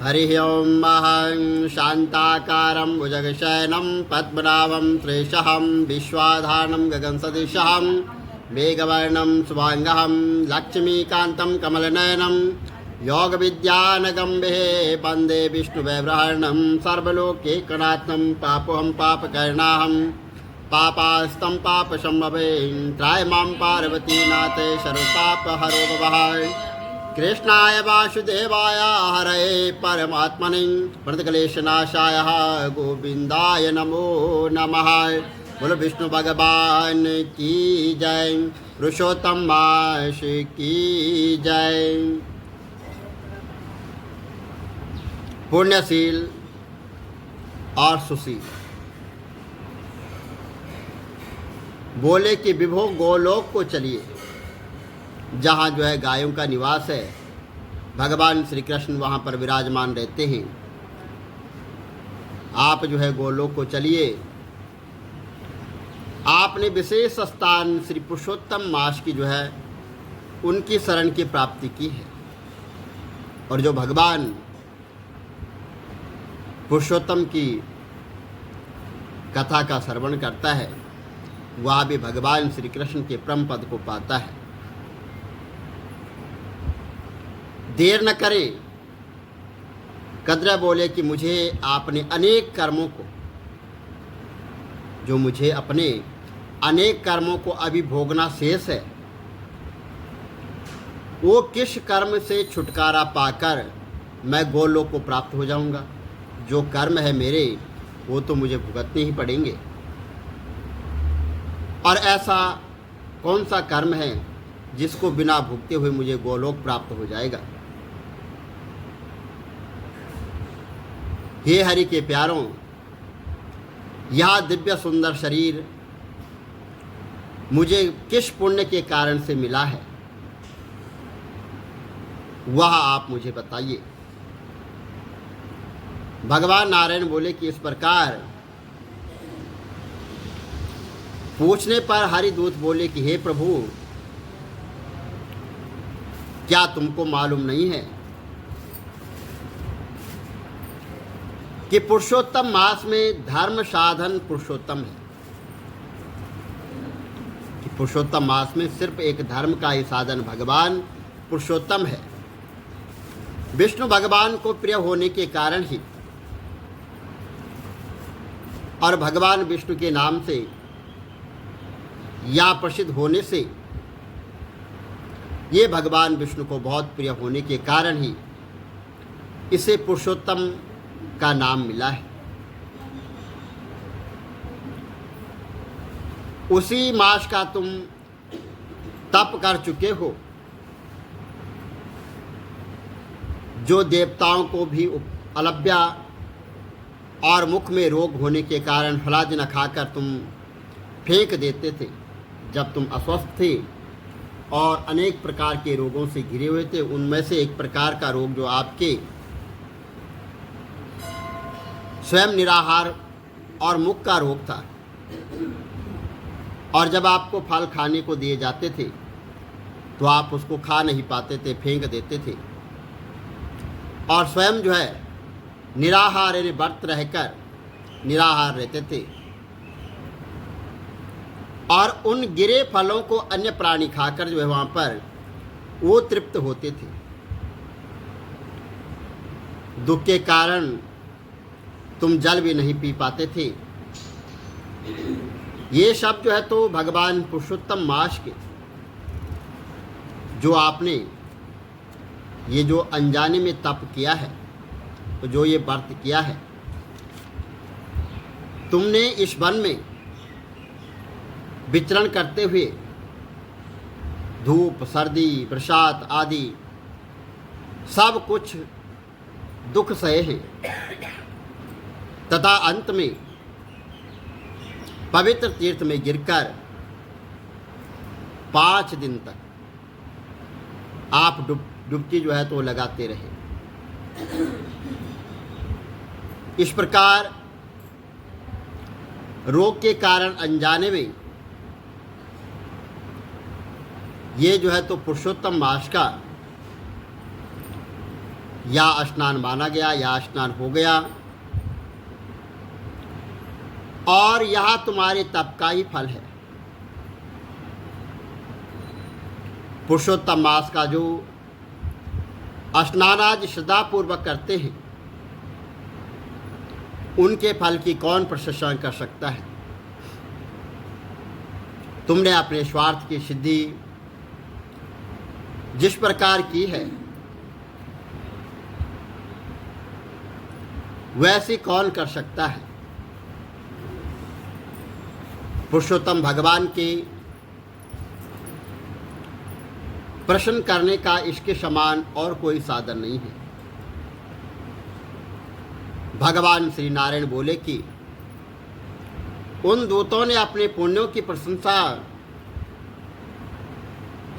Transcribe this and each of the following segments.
हरि ओं महं शान्ताकारं भुजगशयनं पद्मनाभं त्रिशहं विश्वाधारणं गगनसदृशं मेघवर्णं शुभांगं लक्ष्मीकान्तं कमलनयनं योगविद्यानगम्भे वन्दे विष्णुवैब्रहणं सर्वलोकैकनाथं पापोऽहं पापकर्णाहं पापास्तं पापशम्भवें त्राय मां पार्वतीनाथे सर्वपापहरो भवः। कृष्णाय वासुदेवाय हरये परमात्मने प्रणतक्लेशनाशाय गोविंदाय नमो नमः। बोलो विष्णु भगवान की जय, पुरुषोत्तम मास की जय। पुण्यशील और सुशील बोले कि विभो गोलोक को चलिए, जहाँ जो है गायों का निवास है, भगवान श्री कृष्ण वहाँ पर विराजमान रहते हैं। आप जो है गोलोक को चलिए। आपने विशेष स्थान श्री पुरुषोत्तम मास की जो है उनकी शरण की प्राप्ति की है। और जो भगवान पुरुषोत्तम की कथा का श्रवण करता है, वह भी भगवान श्री कृष्ण के परम पद को पाता है। देर न करें। कद्रा बोले कि मुझे आपने अनेक कर्मों को, जो मुझे अपने अनेक कर्मों को अभी भोगना शेष है, वो किस कर्म से छुटकारा पाकर मैं गोलोक को प्राप्त हो जाऊंगा। जो कर्म है मेरे, वो तो मुझे भुगतने ही पड़ेंगे। और ऐसा कौन सा कर्म है जिसको बिना भुगते हुए मुझे गोलोक प्राप्त हो जाएगा। हे हरि के प्यारों, यह दिव्य सुंदर शरीर मुझे किस पुण्य के कारण से मिला है, वह आप मुझे बताइए। भगवान नारायण बोले कि इस प्रकार पूछने पर हरिदूत बोले कि हे प्रभु, क्या तुमको मालूम नहीं है कि पुरुषोत्तम मास में धर्म साधन पुरुषोत्तम है। कि पुरुषोत्तम मास में सिर्फ एक धर्म का ही साधन भगवान पुरुषोत्तम है। विष्णु भगवान को प्रिय होने के कारण ही और भगवान विष्णु के नाम से या प्रसिद्ध होने से, ये भगवान विष्णु को बहुत प्रिय होने के कारण ही इसे पुरुषोत्तम का नाम मिला है। उसी मास का तुम तप कर चुके हो, जो देवताओं को भी अलभ्या और मुख में रोग होने के कारण फलाज न खाकर तुम फेंक देते थे। जब तुम अस्वस्थ थे और अनेक प्रकार के रोगों से घिरे हुए थे, उनमें से एक प्रकार का रोग जो आपके स्वयं निराहार और मुख का रोग था। और जब आपको फल खाने को दिए जाते थे तो आप उसको खा नहीं पाते थे, फेंक देते थे। और स्वयं जो है निराहार यानी व्रत रहकर निराहार रहते थे और उन गिरे फलों को अन्य प्राणी खाकर जो है वहाँ पर वो तृप्त होते थे। दुख के कारण तुम जल भी नहीं पी पाते थे। ये सब जो है तो भगवान पुरुषोत्तम मास के, जो आपने ये जो अनजाने में तप किया है, तो जो ये व्रत किया है, तुमने इस वन में विचरण करते हुए धूप, सर्दी, बरसात आदि सब कुछ दुख सहे हैं, तथा अंत में पवित्र तीर्थ में गिरकर 5 दिन तक आप डुबकी जो है तो लगाते रहे। इस प्रकार रोग के कारण अनजाने में ये जो है तो पुरुषोत्तम मास का या स्नान माना गया या स्नान हो गया, और यह तुम्हारे तप का ही फल है। पुरुषोत्तम मास का जो स्नानादि श्रद्धापूर्वक करते हैं, उनके फल की कौन प्रशंसा कर सकता है। तुमने अपने स्वार्थ की सिद्धि जिस प्रकार की है, वैसी कौन कर सकता है। पुरुषोत्तम भगवान के प्रश्न करने का इसके समान और कोई साधन नहीं है। भगवान श्री नारायण बोले कि उन दूतों ने अपने पुण्यों की प्रशंसा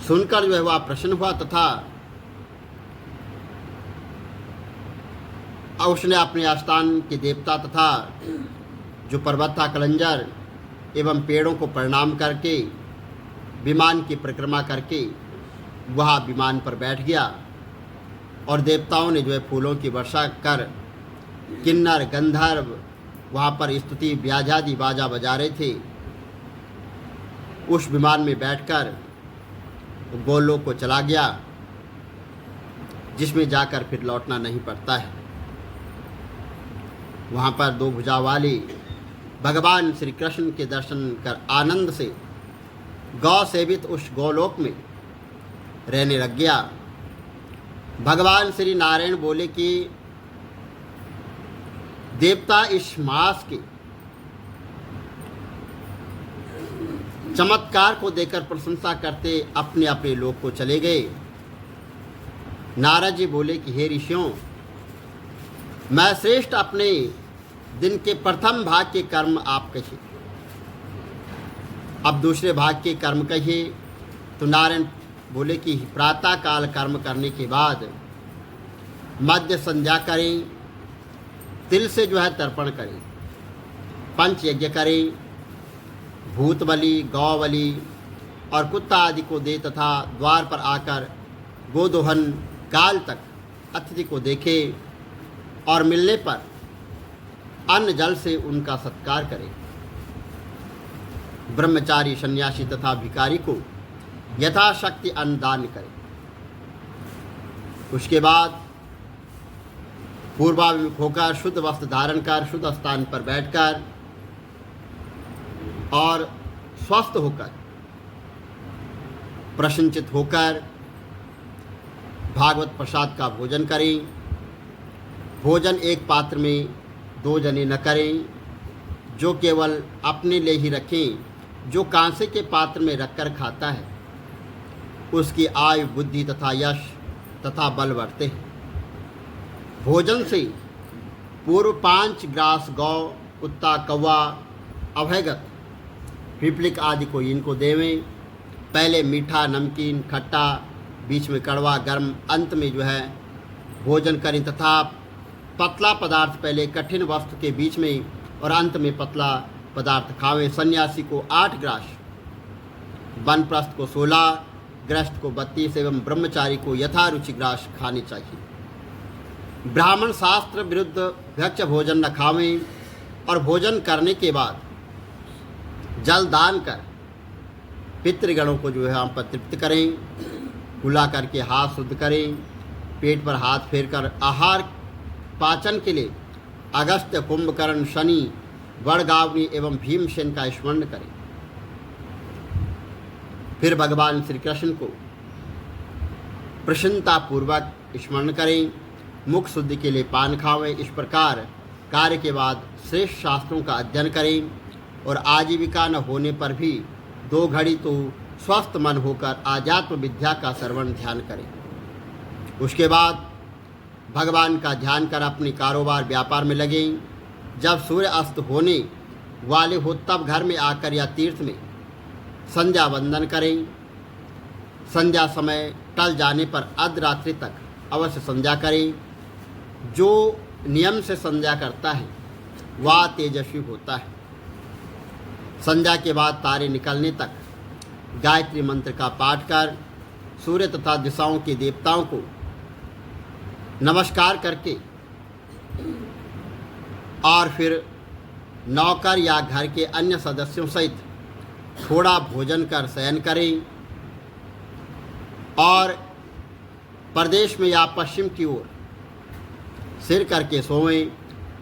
सुनकर जो है वह प्रसन्न हुआ, तथा उसने अपने आस्थान के देवता तथा जो पर्वत था कलंजर एवं पेड़ों को प्रणाम करके विमान की परिक्रमा करके वह विमान पर बैठ गया, और देवताओं ने जो है फूलों की वर्षा कर किन्नर गंधर्व वहाँ पर स्तुति ब्याजादि बाजा बजा रहे थे। उस विमान में बैठकर गोलोक को चला गया, जिसमें जाकर फिर लौटना नहीं पड़ता है। वहाँ पर दो भुजा वाली भगवान श्री कृष्ण के दर्शन कर आनंद से गौ सेवित उस गोलोक में रहने लग गया। भगवान श्री नारायण बोले कि देवता इस मास के चमत्कार को देखकर प्रशंसा करते अपने अपने लोक को चले गए। नारद जी बोले कि हे ऋषियों, मैं श्रेष्ठ अपने दिन के प्रथम भाग के कर्म आप कहिए, अब दूसरे भाग के कर्म कहिए। तो नारायण बोले कि प्रातः काल कर्म करने के बाद मध्य संध्या करें, तिल से जो है तर्पण करें, पंच यज्ञ करें, भूत बलि, गौ बलि और कुत्ता आदि को दे, तथा द्वार पर आकर गोदोहन काल तक अतिथि को देखे और मिलने पर अन्न जल से उनका सत्कार करें। ब्रह्मचारी, सन्यासी तथा भिखारी को यथाशक्ति अन्नदान करें। उसके बाद पूर्वाभिमुख होकर शुद्ध वस्त्र धारण कर शुद्ध स्थान पर बैठकर और स्वस्थ होकर प्रसन्नचित होकर भागवत प्रसाद का भोजन करें। भोजन एक पात्र में 2 जने न करें, जो केवल अपने लिए ही रखें। जो कांसे के पात्र में रखकर खाता है, उसकी आयु, बुद्धि तथा यश तथा बल बढ़ते हैं। भोजन से पूर्व 5 ग्रास गौ, कुत्ता, कौवा, अभयगत, पिपलिक आदि को इनको देवें। पहले मीठा, नमकीन, खट्टा, बीच में कड़वा, गर्म, अंत में जो है भोजन करें, तथा पतला पदार्थ पहले कठिन वस्तु के बीच में और अंत में पतला पदार्थ खावें। सन्यासी को 8 ग्रास, वानप्रस्थ को 16, गृहस्थ को 32 एवं ब्रह्मचारी को यथारुचि ग्रास खाने चाहिए। ब्राह्मण शास्त्र विरुद्ध भक्ष भोजन न खावें, और भोजन करने के बाद जल दान कर पितृगणों को जो है हम पर तृप्त करें। कुला करके हाथ शुद्ध करें। पेट पर हाथ फेरकर आहार पाचन के लिए अगस्त्य, कुंभकर्ण, शनि, वड़गावनी एवं भीमसेन का स्मरण करें। फिर भगवान श्री कृष्ण को प्रसन्नतापूर्वक स्मरण करें। मुख शुद्धि के लिए पान खावें। इस प्रकार कार्य के बाद श्रेष्ठ शास्त्रों का अध्ययन करें, और आजीविका न होने पर भी 2 घड़ी तो स्वस्थ मन होकर आध्यात्म विद्या का श्रवण ध्यान करें। उसके बाद भगवान का ध्यान कर अपने कारोबार व्यापार में लगें। जब सूर्य अस्त होने वाले हो तब घर में आकर या तीर्थ में संध्या वंदन करें। संध्या समय टल जाने पर अर्धरात्रि तक अवश्य संध्या करें। जो नियम से संध्या करता है वह तेजस्वी होता है। संध्या के बाद तारे निकलने तक गायत्री मंत्र का पाठ कर सूर्य तथा दिशाओं के देवताओं को नमस्कार करके और फिर नौकर या घर के अन्य सदस्यों सहित थोड़ा भोजन कर शयन करें और प्रदेश में या पश्चिम की ओर सिर करके सोएं,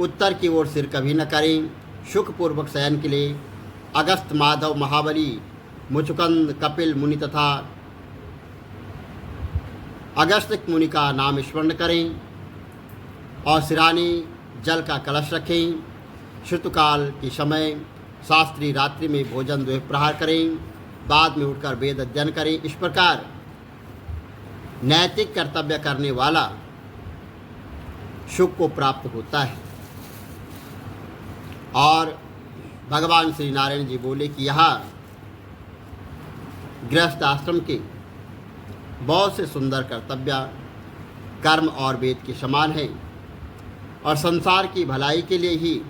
उत्तर की ओर सिर कभी न करें। सुखपूर्वक शयन के लिए अगस्त, माधव, महाबली, मुचुकंद, कपिल मुनि तथा अगस्त्य मुनि का नाम स्मरण करें और सिरानी जल का कलश रखें। ऋतुकाल के समय शास्त्रीय रात्रि में भोजन द्विप्रहार करें, बाद में उठकर वेद अध्ययन करें। इस प्रकार नैतिक कर्तव्य करने वाला सुख को प्राप्त होता है। और भगवान श्री नारायण जी बोले कि यहाँ गृहस्थ आश्रम के बहुत से सुंदर कर्तव्य कर्म और वेद के समान हैं और संसार की भलाई के लिए ही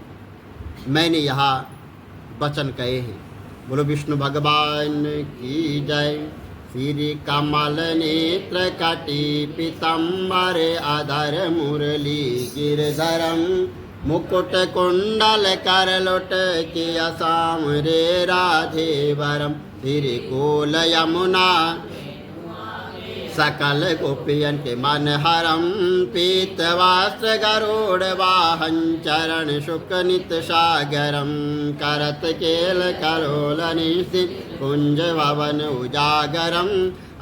मैंने यहाँ वचन कहे हैं। बोलो विष्णु भगवान की जय। श्री कमल नेत्र कटी पीताम्बर अधर मुरली गिरधरम मुकुट कुंडल करलोट के असाम रे राधे वरम श्री कोल यमुना सकल गोपियन के मन हरम पीत वस्त्र गरुड़ वाहन चरण शुक नित सागरम करत केल करोल निस्ति कुंज भवन उजागरम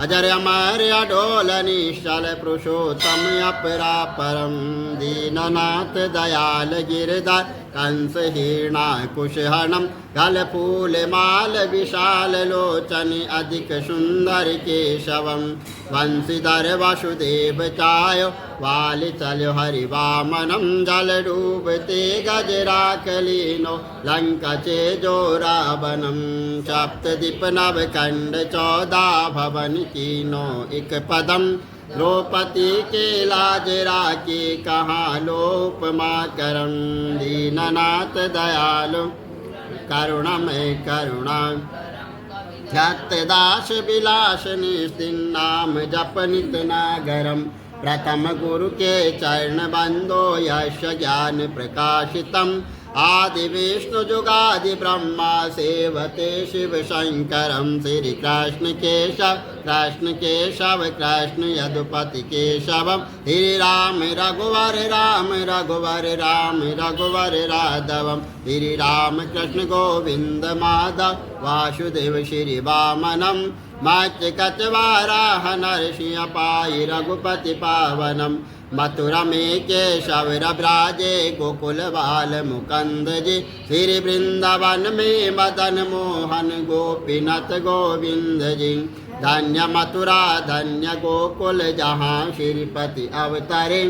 अजर अमर अडोल निश्चल पुरुषोत्तम अपरापरम दीननाथ दयाल गिरधर कंस हीणा कुशहनम गल फूल माल विशाल लोचन अधिक सुंदर केशवम वंशीधर वसुदेव चायो वाल चलो हरि वामनम जल डूबते गजराक लीनो लंका चे जो रावणम सप्त दीप नव खंड 14 भवन कीनो एक पदम द्रौपदी के लाज राखी कहाँ लोपमा करम दीननाथ दयालु करुणमय करुणा ध्यात दास विलास निस्तिन्नाम जप नित नागरम प्रथम गुरु के चरण बंदो यश ज्ञान प्रकाशितम आदि विष्णु जुगादि ब्रह्मा सेवते शिव शंकरम श्री कृष्ण केशव कृष्ण यदुपति केशवम श्री राम रघुवर राम रघुवर राघवम श्री राम कृष्ण गोविंद माधव वासुदेव श्री वामनम मत्स्य कचवाराह नरसिंह पाई रघुपति पावनम मथुरा में केशव ब्राजे गोकुल बाल मुकंद जी श्री वृंदावन में मदन मोहन गोपीनाथ गोविंद जी धन्य मथुरा धन्य गोकुल जहाँ श्रीपति अवतरे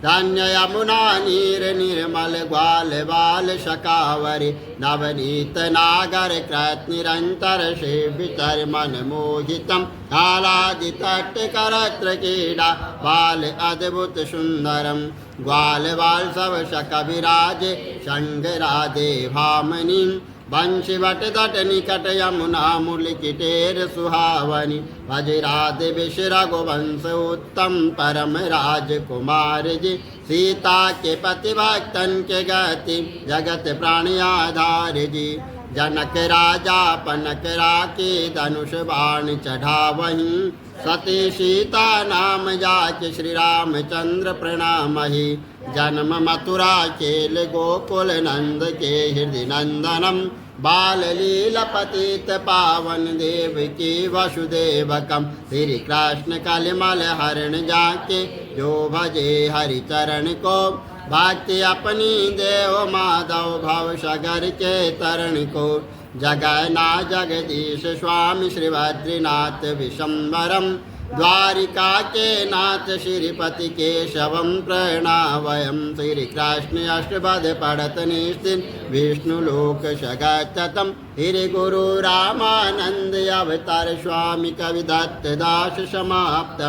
धन्य यमुना नीर निर्मल ग्वाल बाल शकावरी नवनीत नागर कृत निरंतर सेवितर मन मोहितम आलादि तट करत्र क्रीड़ा बाल अद्भुत सुंदरम ग्वाल बाल सब शक विराज संग राधे भामनी बंशी वट तट निकट यमुना मूल किटेर सुहावनी भज राधे विष रघुवंश उत्तम परम राजकुमार जी सीता के पति भक्तन के गति जगत प्राण आधार जी जनक राजा पनक राके धनुष बाण चढ़ावहीं सती सीता नाम जाके श्री रामचंद्र प्रणामहि जन्म मथुरा केल गोकुल नंद के हृदय नंदनम बाल लीला पतित पावन देव की वसुदेवकम श्री कृष्ण कलिमल हरण जाके जो भजे हरि चरण को भक्ति अपनी देव माधव भव सागर के तरण को जगन्ना जगदीश स्वामी श्री बद्रीनाथ विशंबरम द्वारिका के नाथ श्रीपति केशवम प्रणावयम श्री कृष्ण अष्टपद पढ़त निस्तिन विष्णु लोक सगतम श्री गुरु रामानंद अवतार स्वामी कवि दत्त दास समाप्त।